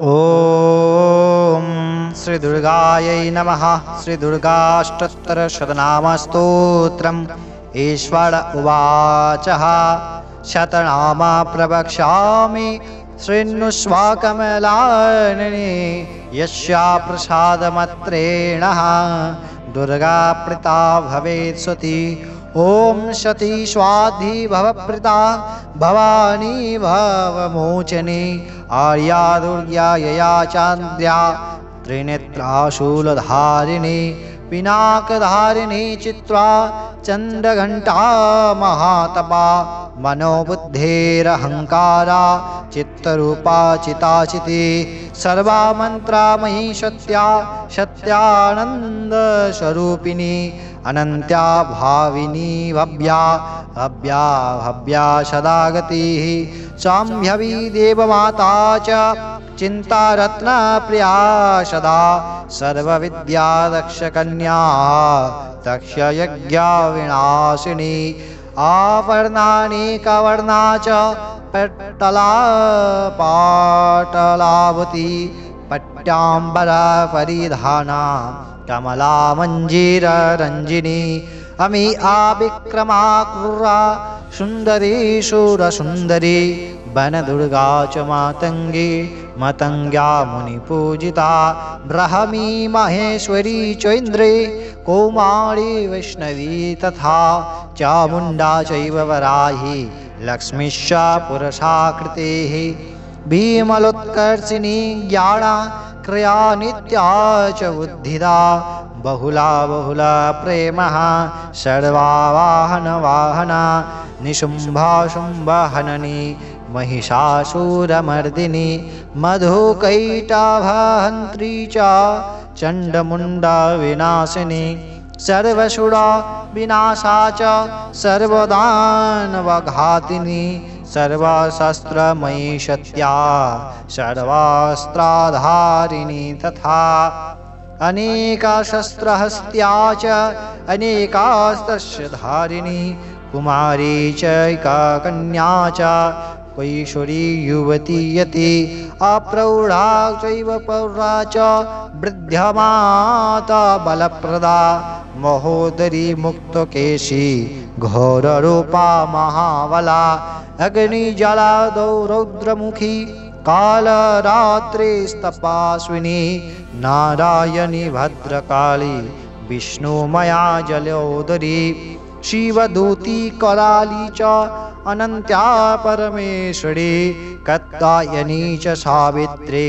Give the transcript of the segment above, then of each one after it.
ॐ श्री दुर्गायै नमः। श्री दुर्गाष्टोत्तरशतनामस्तोत्रम्। ईश्वर उवाच शतनाम प्रवक्ष्यामि शृण्वस्व कमलानने यस्या प्रसादमत्रेण दुर्गा प्रीता भवेत् सती। ॐ सती स्वाधी भवप्रीता भवानी भवमोचनी आर्या दुर्गा यया चान्द्र्या त्रिनेत्राशूलधारिणी पिनाकधारिणी चित्वा चन्द्रघण्टा महातपा मनोबुद्धेरहङ्कारा चित्तरूपा चिताचिती सर्वा मन्त्रामयी सत्या सत्यानन्दस्वरूपिणी अनन्त्या भाविनी भव्या भव्या भव्या सदा गतिः साम्भवी देवमाता च चिन्तारत्नप्रिया सदा सर्वविद्या दक्षकन्या दक्षयज्ञविनाशिनी आवर्णानेकवर्णा च पाटलावती पट्टाम्बरा परिधाना कमला मञ्जीररञ्जिनी अमी आविक्रमा क्रूरा सुन्दरी शूरसुन्दरी वनदुर्गा च मातङ्गी मतङ्ग्या मुनिपूजिता ब्रह्मी महेश्वरी चैन्द्री कौमारी वैष्णवी तथा चामुण्डा चैव वराही लक्ष्मीश्च पुरुषाकृतिः भीमलोत्कर्षिणी ज्ञाना क्रिया नित्या च बुद्धिदा बहुला बहुला प्रेमः सर्वावाहनवाहना निशुम्भाशुम्भहननी महिषासुरमर्दिनी मधुकैटभहन्त्री च चण्डमुण्डा विनाशिनी सर्वसुरा विनाशा च सर्वदानवघातिनी सर्वशस्त्रमयी सत्या सर्वास्त्राधारिणी तथा अनेकशस्त्रहस्त्या च अनेकास्त्रस्य धारिणी कुमारी चैका कन्या च कैशोरी युवती यति अप्रौढा चैव पौरा च वृद्ध्यमाता बलप्रदा महोदरी मुक्तकेशी घोररूपा महाबला अग्निजलादौ रौद्रमुखी कालरात्रिस्तपास्विनी नारायणी भद्रकाली विष्णुमया जलोदरी शिवदूती कराली च अनन्त्या परमेश्वरी कात्यायनी च सावित्री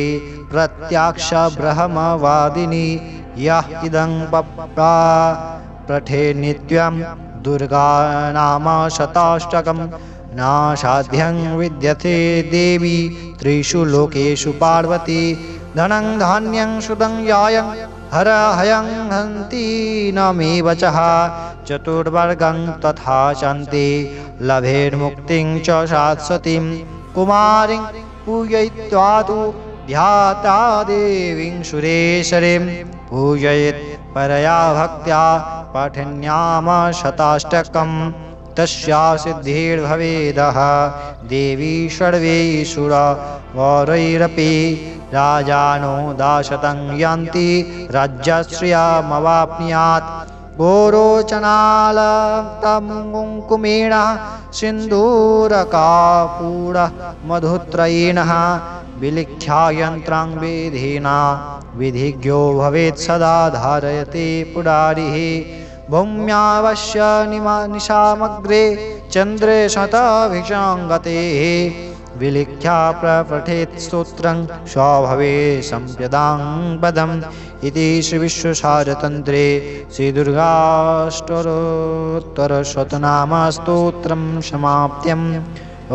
प्रत्यक्ष ब्रह्मवादिनी यः इदं पठे नित्यं दुर्गा नाम शताष्टकं नासाध्यं विद्यते देवी त्रिषु लोकेषु पार्वती धनं धान्यं सुदं यायं हरहयं हन्ति न मे वचः चतुर्वर्गं तथा शान्ति लभेन्मुक्तिं च शाश्वतीं कुमारीं पूजयित्वा तु ध्याता देवीं सुरेश्वरीं पूजयेत् परया भक्त्या पठन्याम शताष्टकम् तस्या सिद्धिर्भवेदः देवी सर्वैषुरा वरैरपि राजानो दाशतं यान्ति राज्यश्रियमवाप्नुयात् गोरोचनालक्तं कुङ्कुमेन सिन्दूरकापूरः मधुत्रयेणः विलिख्यायन्त्रं विधिना विधिज्ञो भवेत् सदा धारयते पुरारिः भौम्यावश्य निशामग्रे चन्द्रे शतभिषाङ्गतेः विलिख्या प्रपठेत् स्तोत्रं स्वभवे सम्पदां पदम् इति श्रीविश्वशारदतन्त्रे श्रीदुर्गाष्टोत्तरशतनामस्तोत्रं समाप्त्यम्। ॐ